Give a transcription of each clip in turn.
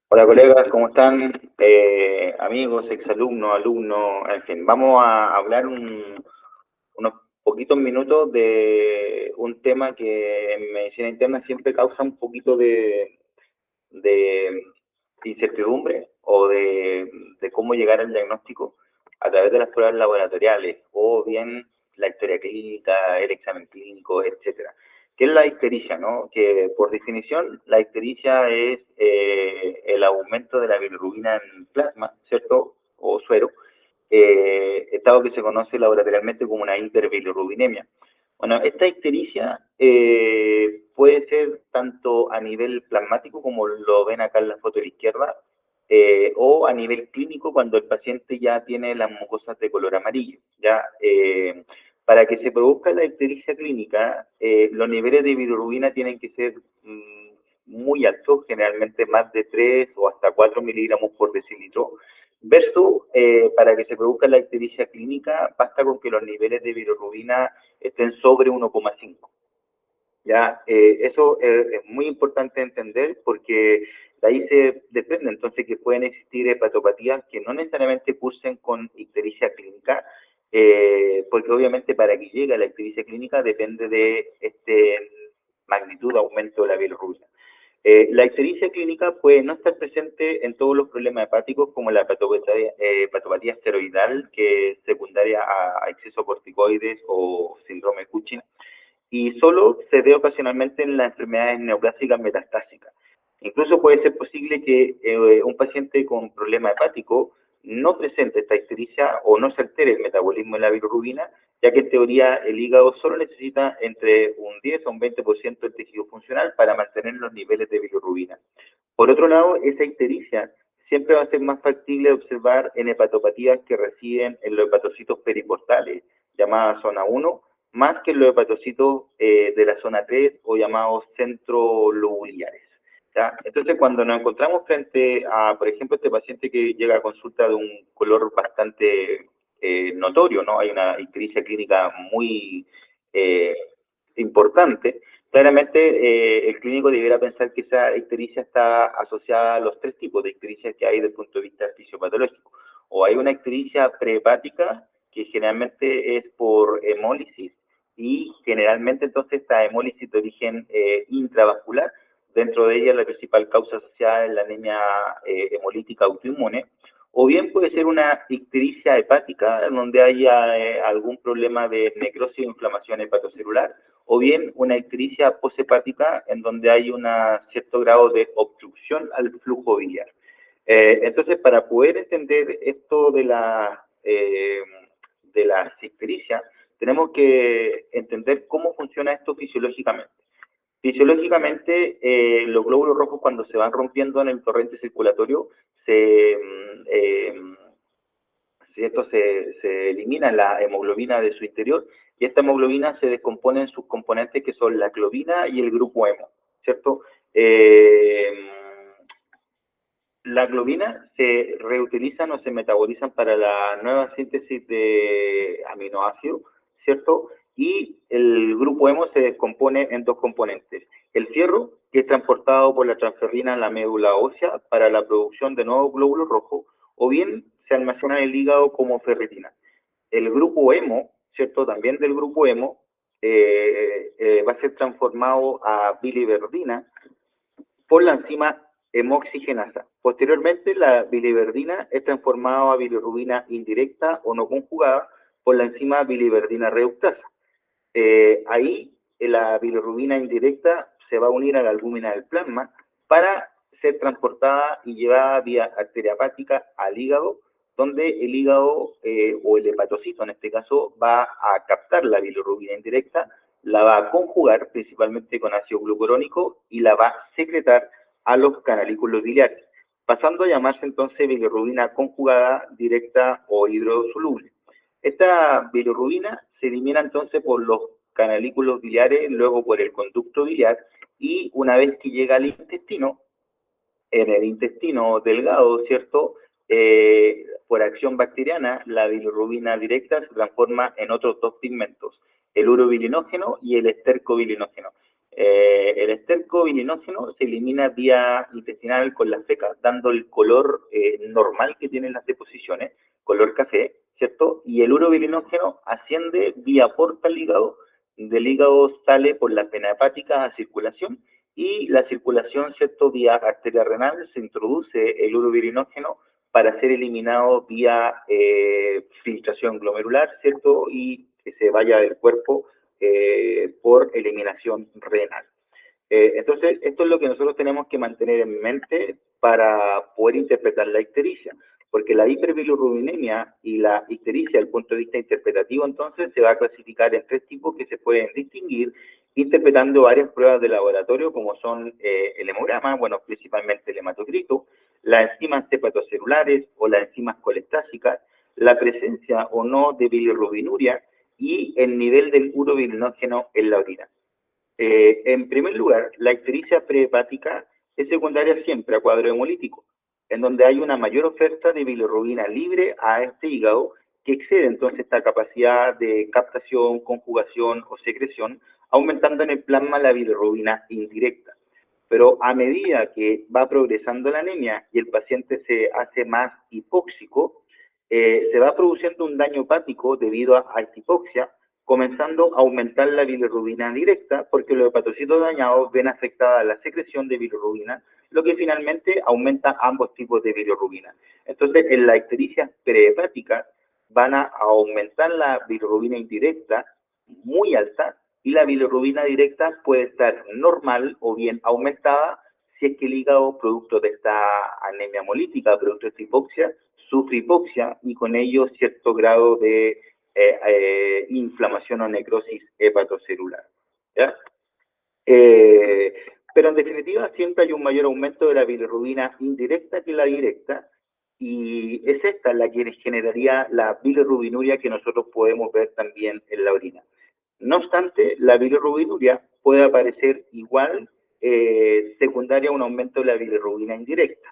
Hola colegas, ¿cómo están? Amigos, exalumnos, alumnos, en fin, vamos a hablar unos poquitos minutos de un tema que en medicina interna siempre causa un poquito de incertidumbre o de cómo llegar al diagnóstico a través de las pruebas laboratoriales o bien la historia clínica, el examen clínico, etcétera. ¿Qué es la ictericia? ¿No? Que por definición la ictericia es el aumento de la bilirrubina en plasma, ¿cierto? O suero, estado que se conoce laboratorialmente como una hiperbilirrubinemia. Bueno, esta ictericia puede ser tanto a nivel plasmático, como lo ven acá en la foto de la izquierda, o a nivel clínico cuando el paciente ya tiene las mucosas de color amarillo. ¿Ya? Para que se produzca la ictericia clínica, los niveles de bilirrubina tienen que ser muy altos, generalmente más de 3 o hasta 4 miligramos por decilitro, versus para que se produzca la ictericia clínica basta con que los niveles de bilirrubina estén sobre 1,5. Ya, eso es muy importante entender porque de ahí se desprende entonces que pueden existir hepatopatías que no necesariamente cursen con ictericia clínica, porque obviamente para que llegue a la ictericia clínica depende de este magnitud de aumento de la bilirrubina. La ictericia clínica puede no estar presente en todos los problemas hepáticos, como la hepatopatía esteroidal, que es secundaria a exceso de corticoides o síndrome de Cushing, y solo se ve ocasionalmente en las enfermedades neoplásicas metastásicas. Incluso puede ser posible que un paciente con problema hepático no presente esta ictericia o no se altere el metabolismo de la bilirrubina, ya que en teoría el hígado solo necesita entre un 10 a un 20% del tejido funcional para mantener los niveles de bilirrubina. Por otro lado, esa ictericia siempre va a ser más factible de observar en hepatopatías que residen en los hepatocitos periportales, llamada zona 1, más que en los hepatocitos de la zona 3 o llamados centrolobulares. ¿Ya? Entonces, cuando nos encontramos frente a, por ejemplo, este paciente que llega a consulta de un color bastante notorio, ¿no? Hay una ictericia clínica muy eh, importante. Claramente, el clínico debiera pensar que esa ictericia está asociada a los tres tipos de ictericia que hay desde el punto de vista fisiopatológico. O hay una ictericia prehepática, que generalmente es por hemólisis, y generalmente entonces esta hemólisis de origen intravascular, dentro de ella la principal causa asociada es la anemia hemolítica autoinmune, o bien puede ser una ictericia hepática, donde haya algún problema de necrosis o inflamación hepatocelular, o bien una ictericia poshepática, en donde hay un cierto grado de obstrucción al flujo biliar. Entonces, para poder entender esto de la ictericia, tenemos que entender cómo funciona esto fisiológicamente. Fisiológicamente, los glóbulos rojos, cuando se van rompiendo en el torrente circulatorio, ¿cierto? Se elimina la hemoglobina de su interior, y esta hemoglobina se descompone en sus componentes, que son la globina y el grupo hemo, ¿cierto? La globina se reutilizan o se metabolizan para la nueva síntesis de aminoácidos, ¿cierto? Y el grupo hemo se descompone en dos componentes. El fierro, que es transportado por la transferrina en la médula ósea para la producción de nuevos glóbulos rojos, o bien se almacena en el hígado como ferritina. El grupo hemo, ¿cierto? También del grupo hemo, va a ser transformado a biliverdina por la enzima hemoxigenasa. Posteriormente, la biliverdina es transformada a bilirrubina indirecta o no conjugada por la enzima biliverdina reductasa. Ahí la bilirrubina indirecta se va a unir a la albúmina del plasma para ser transportada y llevada vía arteria hepática al hígado, donde el hígado o el hepatocito en este caso va a captar la bilirrubina indirecta, la va a conjugar principalmente con ácido glucurónico y la va a secretar a los canalículos biliares, pasando a llamarse entonces bilirrubina conjugada directa o hidrosoluble. Esta bilirrubina se elimina entonces por los canalículos biliares, luego por el conducto biliar, y una vez que llega al intestino, en el intestino delgado, ¿cierto? Por acción bacteriana, la bilirrubina directa se transforma en otros dos pigmentos, el urobilinógeno y el estercobilinógeno. El esterco bilinógeno se elimina vía intestinal con la feca, dando el color normal que tienen las deposiciones, color café, ¿cierto? Y el urobilinógeno asciende vía porta al hígado, del hígado sale por la vena hepática a circulación, y la circulación, ¿cierto? Vía arteria renal se introduce el urobilinógeno para ser eliminado vía filtración glomerular, ¿cierto? Y que se vaya del cuerpo por eliminación renal. Entonces, esto es lo que nosotros tenemos que mantener en mente para poder interpretar la ictericia, porque la hiperbilirrubinemia y la ictericia, desde el punto de vista interpretativo, entonces, se va a clasificar en 3 tipos que se pueden distinguir interpretando varias pruebas de laboratorio, como son el hemograma, bueno, principalmente el hematocrito, las enzimas hepatocelulares o las enzimas colestásicas, la presencia o no de bilirrubinuria y el nivel del urobilinógeno en la orina. En primer lugar, la ictericia prehepática es secundaria siempre a cuadro hemolítico, en donde hay una mayor oferta de bilirrubina libre a este hígado que excede entonces esta capacidad de captación, conjugación o secreción, aumentando en el plasma la bilirrubina indirecta. Pero a medida que va progresando la anemia y el paciente se hace más hipóxico, se va produciendo un daño hepático debido a esta hipoxia, comenzando a aumentar la bilirrubina directa, porque los hepatocitos dañados ven afectada la secreción de bilirrubina, lo que finalmente aumenta ambos tipos de bilirrubina. Entonces, en la ictericia prehepática van a aumentar la bilirrubina indirecta muy alta, y la bilirrubina directa puede estar normal o bien aumentada si es que el hígado, producto de esta anemia hemolítica, producto de esta hipoxia, sufre hipoxia y con ello cierto grado de inflamación o necrosis hepatocelular. ¿Ya? Pero en definitiva siempre hay un mayor aumento de la bilirrubina indirecta que la directa, y es esta la que generaría la bilirrubinuria que nosotros podemos ver también en la orina. No obstante, la bilirrubinuria puede aparecer igual secundaria a un aumento de la bilirrubina indirecta.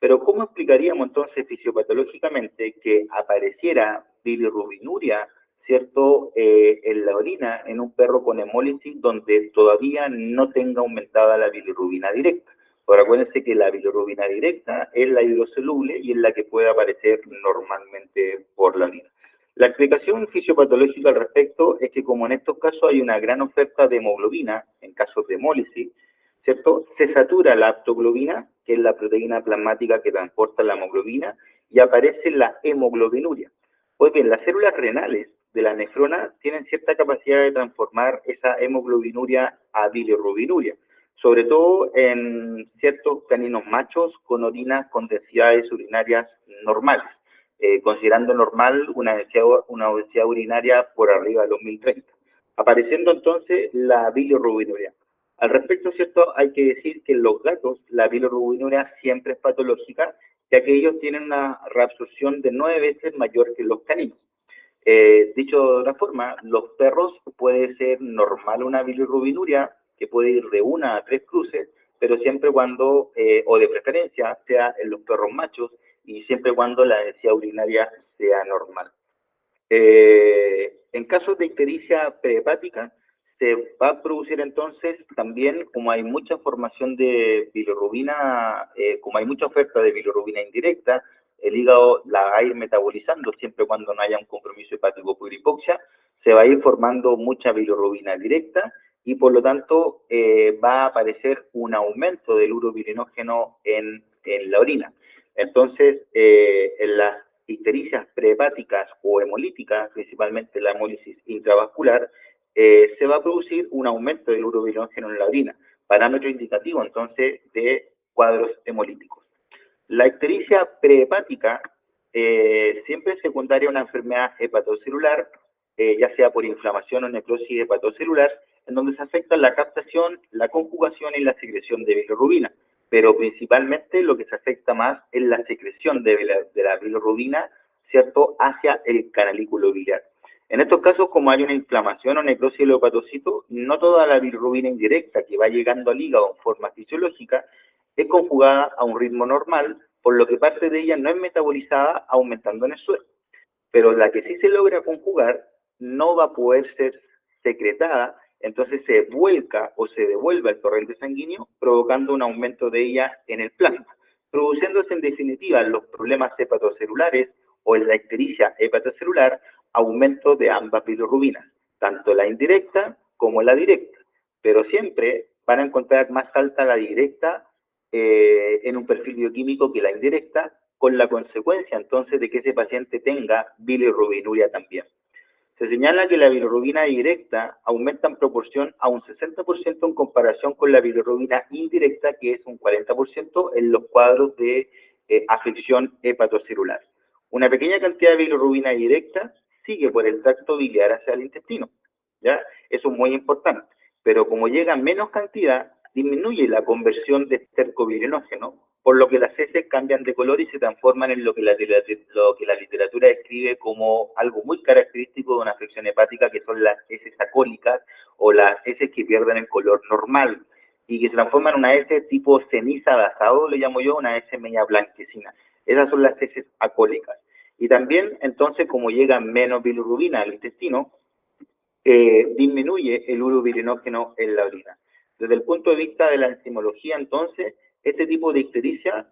Pero ¿cómo explicaríamos entonces fisiopatológicamente que apareciera bilirrubinuria, ¿cierto?, en la orina en un perro con hemólisis donde todavía no tenga aumentada la bilirrubina directa? Ahora acuérdense que la bilirrubina directa es la hidrosoluble y es la que puede aparecer normalmente por la orina. La explicación fisiopatológica al respecto es que como en estos casos hay una gran oferta de hemoglobina, en casos de hemólisis, ¿cierto? Se satura la aptoglobina, que es la proteína plasmática que transporta la hemoglobina, y aparece la hemoglobinuria. Pues bien, las células renales de la nefrona tienen cierta capacidad de transformar esa hemoglobinuria a bilirrubinuria, sobre todo en ciertos caninos machos con orinas con densidades urinarias normales, considerando normal una densidad urinaria por arriba de los 1030, apareciendo entonces la bilirrubinuria. Al respecto, ¿cierto? Hay que decir que en los gatos la bilirrubinuria siempre es patológica, ya que ellos tienen una reabsorción de 9 veces mayor que los caninos. Dicho de otra forma, los perros puede ser normal una bilirrubinuria que puede ir de 1 a 3 cruces, pero siempre cuando, o de preferencia, sea en los perros machos y siempre cuando la densidad urinaria sea normal. En casos de ictericia prehepática, se va a producir entonces también, como hay mucha formación de bilirrubina, como hay mucha oferta de bilirrubina indirecta, el hígado la va a ir metabolizando siempre cuando no haya un compromiso hepático por hipoxia, se va a ir formando mucha bilirrubina directa y por lo tanto va a aparecer un aumento del urobilinógeno en la orina. Entonces, en las ictericias prehepáticas o hemolíticas, principalmente la hemólisis intravascular, se va a producir un aumento del urobilinógeno en la orina, parámetro indicativo entonces de cuadros hemolíticos. La ictericia prehepática siempre es secundaria a una enfermedad hepatocelular, ya sea por inflamación o necrosis hepatocelular, en donde se afecta la captación, la conjugación y la secreción de bilirrubina, pero principalmente lo que se afecta más es la secreción de la bilirrubina, ¿cierto?, hacia el canalículo biliar. En estos casos, como hay una inflamación o necrosis del hepatocito, no toda la bilirrubina indirecta que va llegando al hígado en forma fisiológica es conjugada a un ritmo normal, por lo que parte de ella no es metabolizada aumentando en el suelo. Pero la que sí se logra conjugar no va a poder ser secretada entonces se vuelca o se devuelve al torrente sanguíneo, provocando un aumento de ella en el plasma, produciéndose en definitiva los problemas hepatocelulares o en la ictericia hepatocelular, aumento de ambas bilirrubinas, tanto la indirecta como la directa, pero siempre van a encontrar más alta la directa en un perfil bioquímico que la indirecta, con la consecuencia entonces de que ese paciente tenga bilirrubinuria también. Se señala que la bilirrubina directa aumenta en proporción a un 60% en comparación con la bilirrubina indirecta, que es un 40% en los cuadros de afección hepatocelular. Una pequeña cantidad de bilirrubina directa sigue por el tracto biliar hacia el intestino, ¿ya? Eso es muy importante, pero como llega en menos cantidad, disminuye la conversión de estercobilinógeno, por lo que las heces cambian de color y se transforman en lo que la literatura describe como algo muy característico de una afección hepática, que son las heces acólicas o las heces que pierden el color normal y que se transforman en una heces tipo ceniza de asado, le llamo yo, una heces media blanquecina. Esas son las heces acólicas. Y también, entonces, como llega menos bilirrubina al intestino, disminuye el urobilinógeno en la orina. Desde el punto de vista de la enzimología, entonces, este tipo de ictericia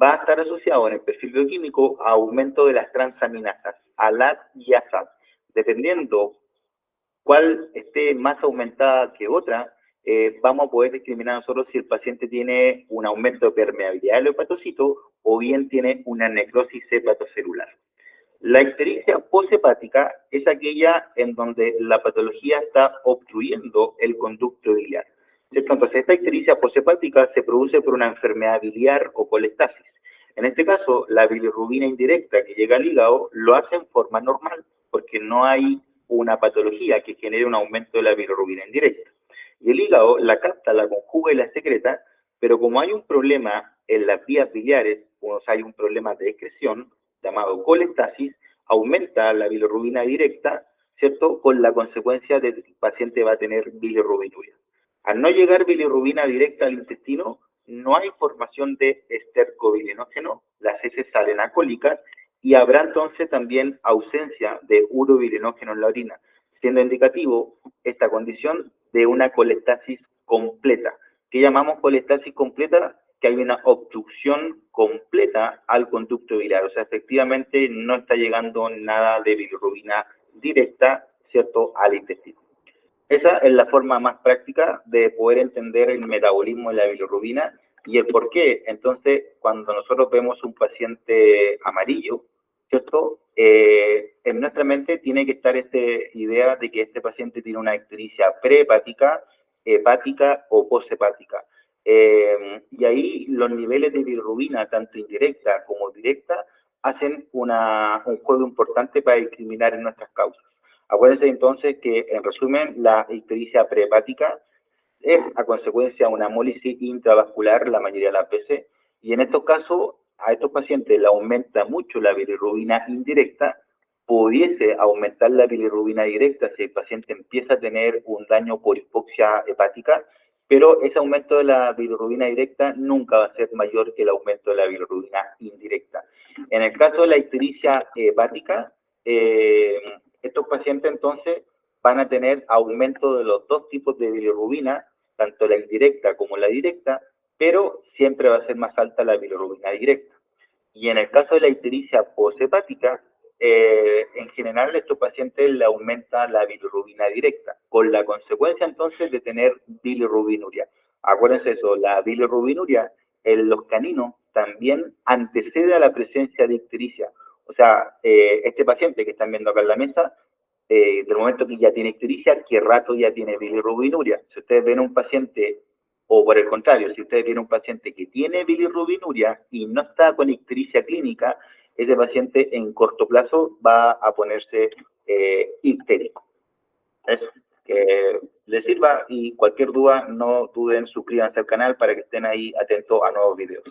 va a estar asociado en el perfil bioquímico a aumento de las transaminasas, ALAT y ASAT. Dependiendo cuál esté más aumentada que otra, vamos a poder discriminar nosotros si el paciente tiene un aumento de permeabilidad del hepatocito o bien tiene una necrosis hepatocelular. La ictericia poshepática es aquella en donde la patología está obstruyendo el conducto biliar, ¿cierto? Entonces, esta ictericia poshepática se produce por una enfermedad biliar o colestasis. En este caso, la bilirrubina indirecta que llega al hígado lo hace en forma normal, porque no hay una patología que genere un aumento de la bilirrubina indirecta. Y el hígado la capta, la conjuga y la secreta, pero como hay un problema en las vías biliares, o sea, hay un problema de excreción, llamado colestasis, aumenta la bilirrubina directa, ¿cierto? Con la consecuencia de que el paciente va a tener bilirrubinuria. Al no llegar bilirrubina directa al intestino, no hay formación de estercobilinógeno, las heces salen acólicas y habrá entonces también ausencia de urobilinógeno en la orina, siendo indicativo esta condición de una colestasis completa. ¿Qué llamamos colestasis completa? Que hay una obstrucción completa al conducto biliar, o sea, efectivamente no está llegando nada de bilirrubina directa, ¿cierto?, al intestino. Esa es la forma más práctica de poder entender el metabolismo de la bilirrubina y el por qué. Entonces, cuando nosotros vemos un paciente amarillo, ¿cierto? En nuestra mente tiene que estar esta idea de que este paciente tiene una ictericia prehepática, hepática o poshepática. Y ahí los niveles de bilirrubina, tanto indirecta como directa, hacen un juego importante para discriminar en nuestras causas. Acuérdense entonces que, en resumen, la ictericia prehepática es a consecuencia de una hemólisis intravascular la mayoría de las veces, y en estos casos a estos pacientes le aumenta mucho la bilirrubina indirecta, pudiese aumentar la bilirrubina directa si el paciente empieza a tener un daño por hipoxia hepática, pero ese aumento de la bilirrubina directa nunca va a ser mayor que el aumento de la bilirrubina indirecta. En el caso de la ictericia hepática, estos pacientes entonces van a tener aumento de los dos tipos de bilirrubina, tanto la indirecta como la directa, pero siempre va a ser más alta la bilirrubina directa. Y en el caso de la ictericia poshepática, en general a estos pacientes le aumenta la bilirrubina directa, con la consecuencia entonces de tener bilirrubinuria. Acuérdense eso, la bilirrubinuria en los caninos también antecede a la presencia de ictericia. O sea, este paciente que están viendo acá en la mesa, del momento que ya tiene ictericia, ¿qué rato ya tiene bilirrubinuria? Si ustedes ven un paciente, o por el contrario, si ustedes ven un paciente que tiene bilirrubinuria y no está con ictericia clínica, ese paciente en corto plazo va a ponerse ictérico. Eso, que les sirva, y cualquier duda no duden, suscríbanse al canal para que estén ahí atentos a nuevos videos.